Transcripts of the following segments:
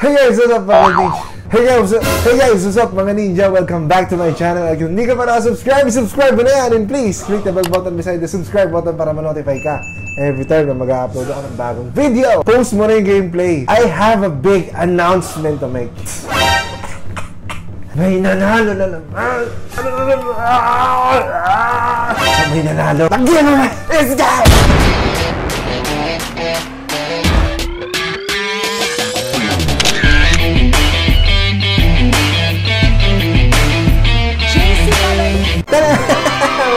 Hey guys, what's up mga ninja? Hey guys, what's up mga ninja? Welcome back to my channel. At kung hindi ka pa nakasubscribe, subscribe mo na yan. And please, click the bell button beside the subscribe button para ma-notify ka every time na mag-upload ako ng bagong video. Post mo na yung gameplay. I have a big announcement to make. May nanalo na naman. May nanalo. Tagyan mo na! Let's go!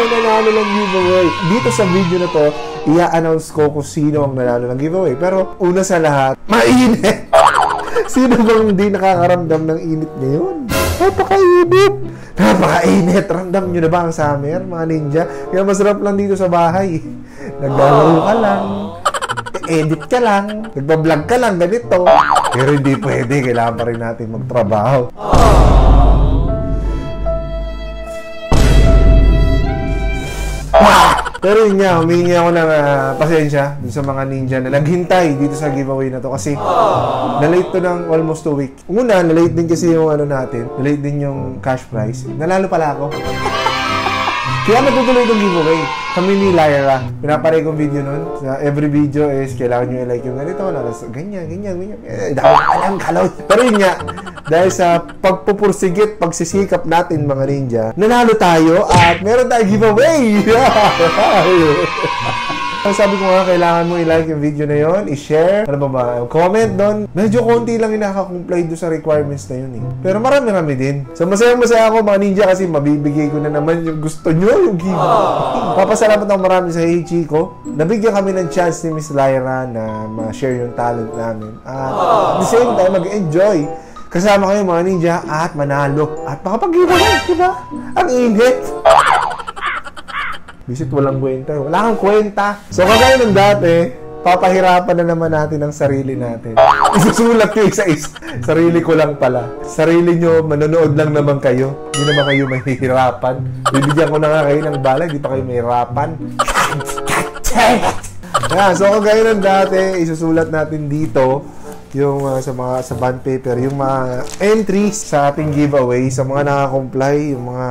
Nanalo ng giveaway. Dito sa video na to, i-announce ko kung sino ang nanalo ng giveaway. Pero una sa lahat, mainit! Sino bang hindi nakakaramdam ng init ngayon? Napakainit! Napakainit! Ramdam nyo na ba ang summer, mga ninja? Kaya masarap lang dito sa bahay. Naglalaro ka lang, edit ka lang, nagbablog ka lang, ganito. Pero hindi pwede, kailangan pa rin natin magtrabaho. Pero yun nga, humingi ako ng pasensya dun sa mga ninja na naghintay dito sa giveaway na to kasi na-late to ng almost 2 weeks. Una, na-late din kasi yung ano natin, na-late din yung cash prize. Nalalo pala ako. Kaya matutuloy itong giveaway. Kami ni Lyra, pinaparay kong video nun. Sa every video is kailangan nyo i-like yung ganito, ganyan. Dahil alam kalot. Pero yun nga, dahil sa pagpupursigit, pagsisikap natin mga ninja, nanalo tayo at meron tayong giveaway! Sabi ko nga, kailangan mo i-like yung video na yon, i-share, ano ba, comment doon. Medyo konti lang yung nakaka-comply doon sa requirements na yun eh. Pero marami-rami din. So masaya ako mga ninja kasi mabibigay ko na naman yung gusto nyo, yung giveaway. Papasalamat ako marami sa Hey Chico. Nabigyan kami ng chance ni Miss Lyra na ma-share yung talent namin. At the same time, mag-enjoy. Kasama kayo mga ninja at manalo. At makapag-giveaway, diba? Ang init! Bisit walang kwenta. Wala kang kwenta. So kagaya ng dati, papahirapan na naman natin ang sarili natin. Isusulat ko isa-isa. Sarili ko lang pala. Sarili nyo, manonood lang naman kayo. Hindi naman kayo mahihirapan. Bibigyan ko na nga kayo ng bala, hindi pa kayo mahihirapan. So kagaya ng dati, isusulat natin dito yung sa bond paper, yung mga entries sa ating giveaway, sa mga nakakomply, yung mga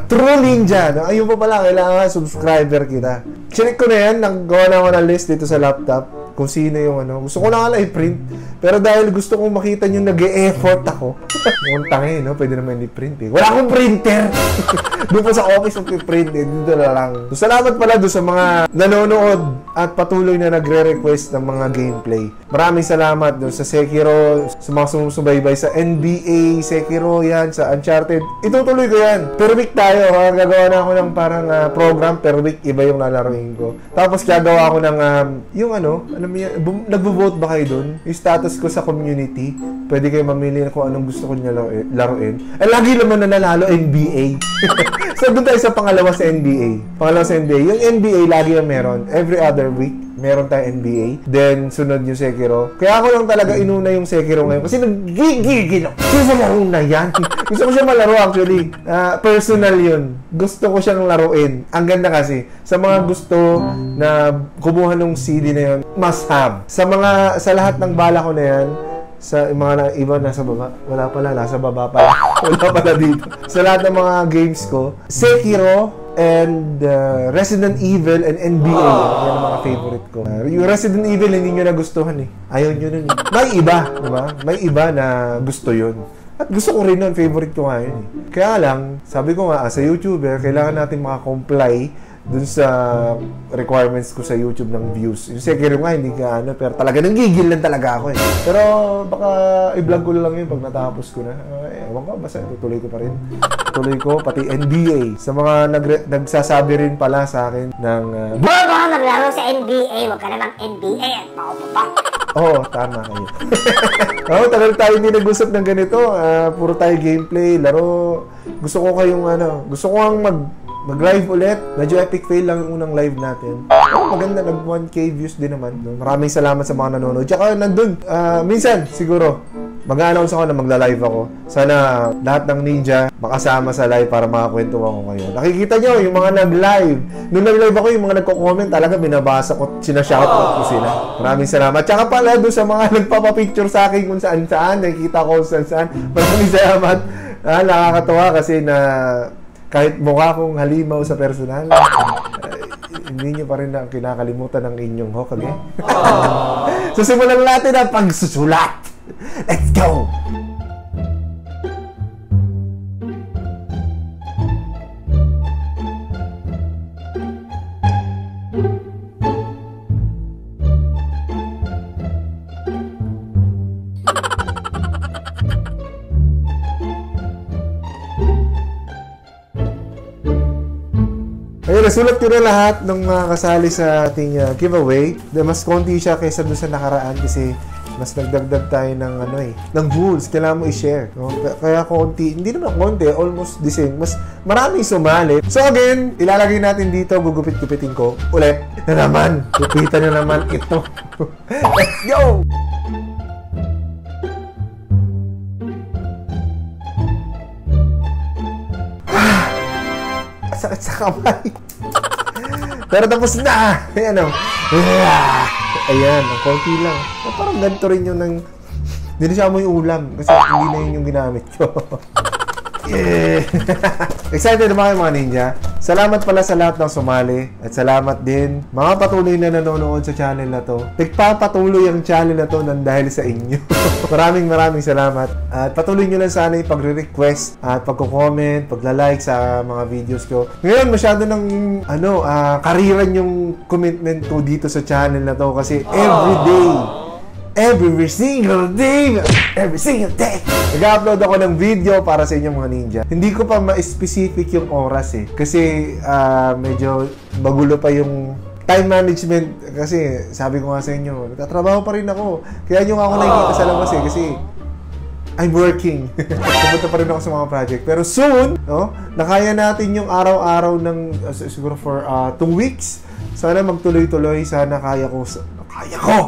true ninja. Ayun pa pala, kailangan subscriber kita. Check ko na yan, naggawa na ako ng list dito sa laptop kung sino yung ano. Gusto ko na nga i-print, pero dahil gusto kong makita nyo nag-e-effort ako. Mukhang tangin, no? Pwede naman i-print eh. Wala akong printer! Doon pa sa office yung i-print eh. Dito na lang. So, salamat pala doon sa mga nanonood at patuloy na nagre-request ng mga gameplay. Maraming salamat doon sa Sekiro, sa mga sumusubaybay sa NBA, Sekiro yan, sa Uncharted. Itutuloy ko yan. Per week tayo. Gagawa na ako ng parang program. Per week, iba yung lalaroin ko. Tapos gagawa ako ng yung ano, alam mo yan, nagbo-vote ba kayo doon? Yung status ko sa community. Pwede kayo mamili kung anong gusto ko niya laruin. Lagi naman na nanalo NBA. So, doon tayo sa pangalawa sa NBA. Pangalawa sa NBA. Yung NBA, lagi yung meron. Every other week, meron tayo NBA. Then, sunod yung Sekiro. Kaya ako lang talaga inuna yung Sekiro ngayon. Kasi nag-gigigil ako. Kasi laro na yan. Gusto ko siya malaro actually. Personal yun. Gusto ko siyang laruin. Ang ganda kasi. Sa mga gusto na kumuha ng CD na yun, must have. Sa lahat ng bala ko na yan, sa mga iba nasa baba. Wala pala, nasa baba pala. Wala pala dito. Sa lahat ng mga games ko, Sekiro and Resident Evil and NBA. Yan ang mga favorite ko. Yung Resident Evil, hindi nyo nagustuhan eh. Ayaw nyo nun eh. May iba, diba? May iba na gusto yun. At gusto ko rin nun, favorite ko nga yun eh. Kaya lang, sabi ko nga, as a YouTuber, kailangan natin makakomply dun sa requirements ko sa YouTube ng views. Yung Sekiro nga, hindi ka ano, pero talaga nanggigil lang talaga ako eh. Pero baka i-vlog ko lang yun pag natapos ko na. Ewan ko, basta tutuloy ko pa rin. Tuloy ko, pati NBA. Sa mga nagsasabi rin pala sa akin ng Boy, baka naglaro sa NBA, wag ka namang NBA at pa. Oo, tama kayo. Tagal tayo hindi nag-usap ng ganito. Puro tayo gameplay, laro. Gusto ko kayong gusto ko ang mag-live ulit. Medyo epic fail lang yung unang live natin. Pero maganda, nag 1K views din naman. Maraming salamat sa mga nanonood. Tsaka nandun, minsan siguro, mag-announce ako na magla-live ako. Sana lahat ng ninja makasama sa live para makakwentuhan ko kayo. Nakikita nyo, yung mga nag-live. Nung nag-live ako, yung mga nagko-comment, talaga binabasa ko, sinashoutout ko sila. Maraming salamat. Tsaka pala doon sa mga nagpapapicture sa akin kung saan-saan, nakikita ko kung saan-saan. Maraming salamat. Nakakatawa kasi na kahit mukha kong halimaw sa personal, hindi nyo pa rin na kinakalimutan ng inyong Hokage. So simulan natin ang pagsusulat. Let's go! Ayun, nasulat ko na lahat ng mga kasali sa ating giveaway. Mas konti siya kaysa doon sa nakaraan kasi mas nagdagdag tayo ng ng rules. Kailangan mo i-share. No? Kaya konti, hindi naman konti, almost the same. Mas maraming sumali. So again, ilalagay natin dito, gugupit-gupitin ko ulit. Na naman, gupitan na naman ito. Let's go! Sakit sa kamay. Pero tapos na. Ayan o. Ayan, ang konti lang. Parang ganito rin yung nang... Hindi na siya amoy ulam. Kasi hindi na yun yung ginamit ko. Yeah. Excited na ba kayo mga ninja? Salamat pala sa lahat ng sumali. At salamat din mga patuloy na nanonood sa channel na to. Nagpapatuloy ang channel na to nang dahil sa inyo. Maraming salamat. At patuloy nyo lang sana yung pagre-request at pagko-comment, pagla-like sa mga videos ko. Ngayon masyado ng kariran yung commitment ko dito sa channel na to kasi every single day, nag-upload ako ng video para sa inyong mga ninja. Hindi ko pa ma-specific yung oras kasi medyo magulo pa yung time management kasi sabi ko nga sa inyo, nagtatrabaho pa rin ako. Kaya nyo ako nakikita sa labas kasi I'm working. Pupunta pa rin ako sa mga project. Pero soon, nakaya natin yung araw-araw ng siguro for 2 weeks. Sana magtuloy-tuloy. Sana kaya ko.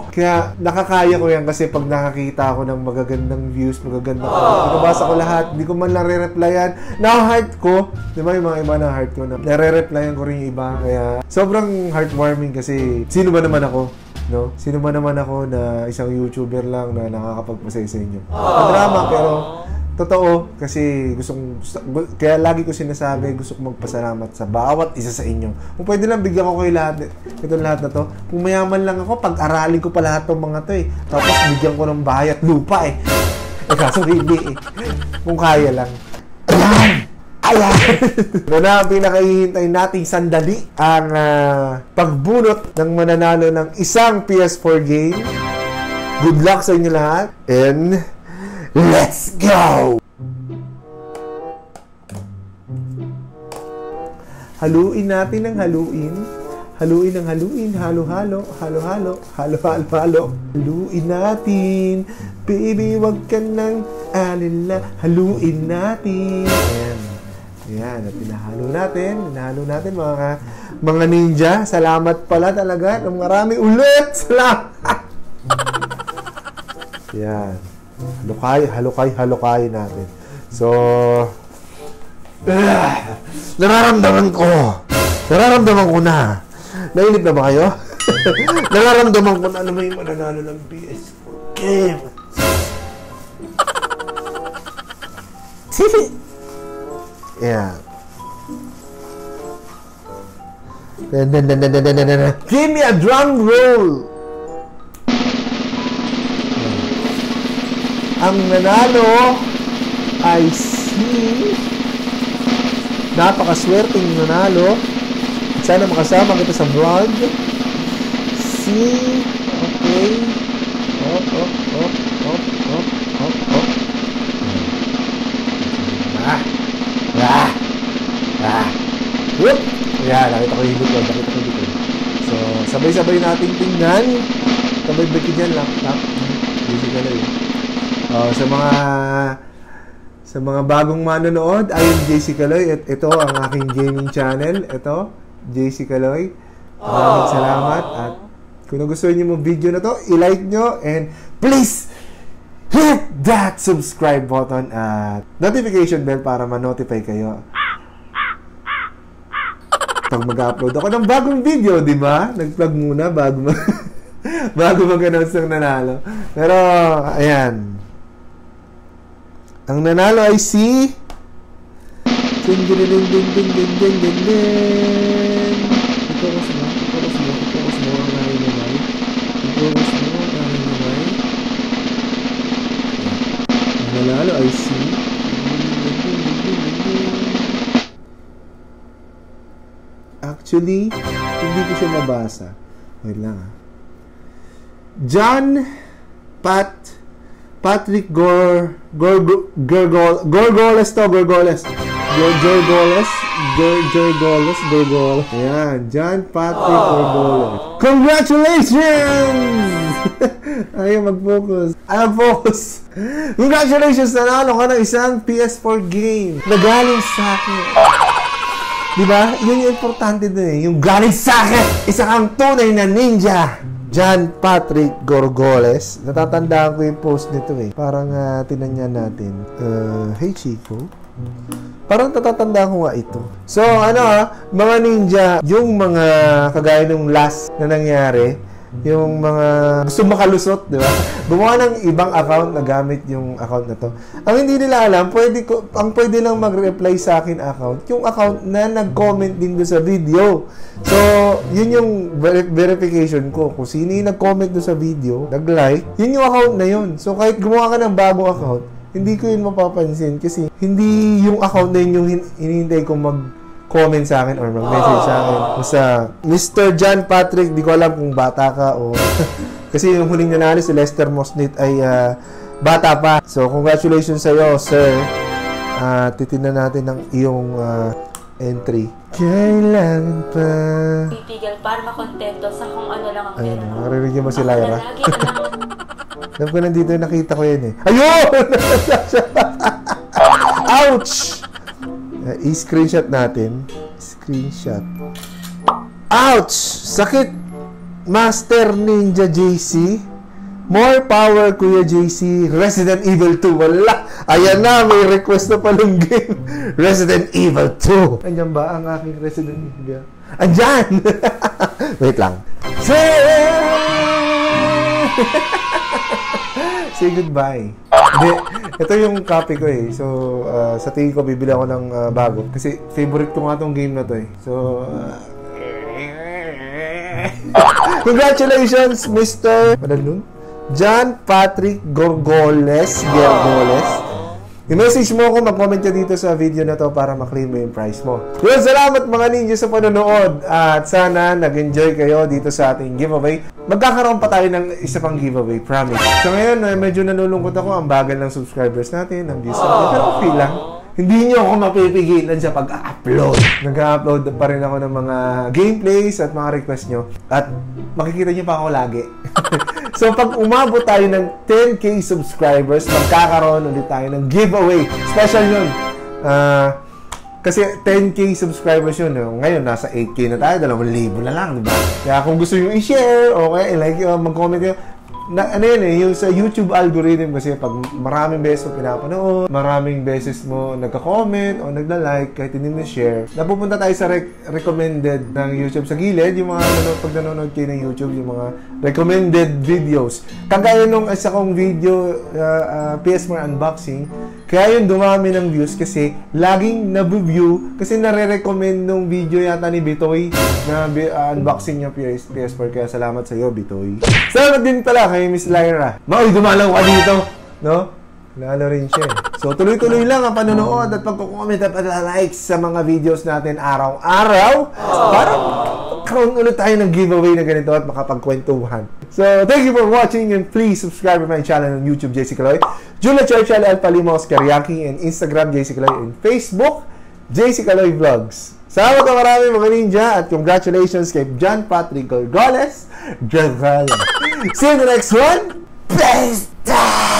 Kaya nakakaya ko yan kasi pag nakakita ako ng magagandang views, magagandang binabasa ko lahat, hindi ko man nare-replyan. Na-heart ko, di ba yung mga iba na heart ko na nare-replyan ko rin yung iba. Kaya sobrang heartwarming kasi sino ba naman ako? No? Sino ba naman ako na isang YouTuber lang na nakakapagpasaya sa inyo? Drama pero totoo kasi kaya lagi ko sinasabi gusto ko magpasalamat sa bawat isa sa inyo. Kung pwede lang bigyan ko kayo lahat itong lahat na to. Kung mayaman lang ako, pag-aralin ko pa lahat ng mga to Tapos bigyan ko ng bahay at lupa kaso hindi Kung kaya lang. Ayan! Ito na ang pinakahihintay nating sandali ang pagbunot ng mananalo ng isang PS4 game. Good luck sa inyo lahat and let's go! Haluin natin ng haluin. Haluin ng haluin. Halo-halo. Halo-halo. Halo-halo-halo. Haluin natin. Baby, wag ka nang alila. Haluin natin. Ayan. Ayan. At pinahalo natin. Pinahalo natin mga ninja. Salamat pala talaga. Ng marami ulit. Salamat. Ayan. Halukay natin. So, nararamdaman ko na. Nainip na ba kayo? Nararamdaman ko na may mananalo ng PS4 game. Yeah. Give me a drum roll. Ang nanalo ay si napakaswerteng nanalo. Sana makasama kita sa vlog. Okay. Whoop! Yan, nakita ko yung likod. So, sabay-sabay natin tingnan. Sabay-sabay ko dyan, laptop. Busy ka lang Sa mga bagong manonood, I am JC Kaloy at ito ang aking gaming channel. Ito, JC Kaloy. Maraming salamat at kung nagustuhan niyo yung video na to, i-like nyo and please hit that subscribe button at notification bell para ma-notify kayo pag mag-upload ako ng bagong video, di ba? Nag-plug muna bago mag-announce ng nanalo. Pero, ayan. Ang nanalo ay si... Ito ang nanalo ay si... Actually, hindi ko siya mabasa. Wait lang Patrick Gorgoles. Ayan, John Patrick Gorgoles. Congratulations! Ayaw mag-focus. Congratulations! Nanalo ka ng isang PS4 game na galing sa akin. Diba? Yun yung importante dun eh. Yung galing sa akin! Isa kang tunay na ninja! John Patrick Gorgoles. Natatandaan ko yung post nito eh. Parang tinanyan natin. Hey Chico. Parang natatandaan ko nga ito. So mga ninja, yung mga kagaya nung last na nangyari, yung mga gusto makalusot, di ba? Gumawa ng ibang account na gamit yung account na to. Ang hindi nila alam, pwede lang mag-reply sa akin account, yung account na nag-comment din doon sa video. So, yun yung verification ko. Kung sino yung nag-comment doon sa video, nag-like, yun yung account na yun. So, kahit gumawa ka ng bagong account, hindi ko yun mapapansin kasi hindi yung account na yun yung hinihintay ko mag-comment sa akin or mag-message sa akin. Basta, Mr. John Patrick, di ko alam kung bata ka o... kasi yung huling nanalo si Lester Mosnit ay bata pa. So, congratulations sa'yo, sir. Titignan natin ang iyong entry. Kailangan pa... Pipigil para makontento sa kung ano lang ang ayun, pera mo. marinig mo si Lyra. Alam ko nandito, nakita ko yun eh. Ayun! Ouch! I-screenshot natin. Screenshot. Ouch! Sakit! Master Ninja JC. More power, Kuya JC. Resident Evil 2. Wala! Ayan na, may request na palang game. Resident Evil 2. Andiyan ba ang aking Resident Evil? Andiyan! Wait lang. Say goodbye. Hindi, ito yung copy ko eh. So, sa tingin ko, bibili ako ng bago. Kasi favorite ko nga tong game na to eh. So, congratulations, Mr. John Patrick Gorgoles. I-message mo ako, mag-comment ka dito sa video na to para maklaim mo yung prize mo. Yun, salamat mga ninja sa panonood at sana nag-enjoy kayo dito sa ating giveaway. Magkakaroon pa tayo ng isa pang giveaway, promise. So ngayon, medyo nanulungkot ako, ang bagal ng subscribers natin, ang views natin, pero okay lang. Hindi nyo ako mapipigilan sa pag-upload. Nag-upload pa rin ako ng mga gameplays at mga request nyo. At makikita nyo pa ako lagi. So, pag umabot tayo ng 10K subscribers, magkakaroon ulit tayo ng giveaway. Special yun. Kasi 10K subscribers yun. Ngayon, nasa 8K na tayo. 2,000 na lang, diba? Kaya kung gusto nyo i-share, okay, i-like yun, mag-comment yun. Ano yun eh, yung sa YouTube algorithm kasi pag maraming beses mo pinapanood, maraming beses mo nagka-comment o nagla-like, kahit hindi mo share, napupunta tayo sa recommended ng YouTube sa gilid, yung mga pag nanonood kayo ng YouTube, yung mga recommended videos. Kagaya nung isa kong video, PS4 unboxing, kaya yung dumami ng views kasi laging nabu-view kasi nare-recommend nung video yata ni Bitoy na unboxing niya PS4. Kaya salamat sa iyo, Bitoy. Salamat din pala kay Miss Lyra. Maoy, dumalaw ka dito, no? Lalo rin siya. So, tuloy-tuloy lang ang panonood at pagkukomment at like sa mga videos natin araw-araw para magkaroon ulit tayo ng giveaway na ganito at makapagkwentuhan. So, thank you for watching and please subscribe to my channel on YouTube, JC Kaloy, Julia Churchill, El Palimos, Kariaki, and Instagram, JC Kaloy, and Facebook, JC Kaloy Vlogs. Salamat na marami mga ninja at congratulations kay John Patrick Gorgoles. See you in the next one. Best time!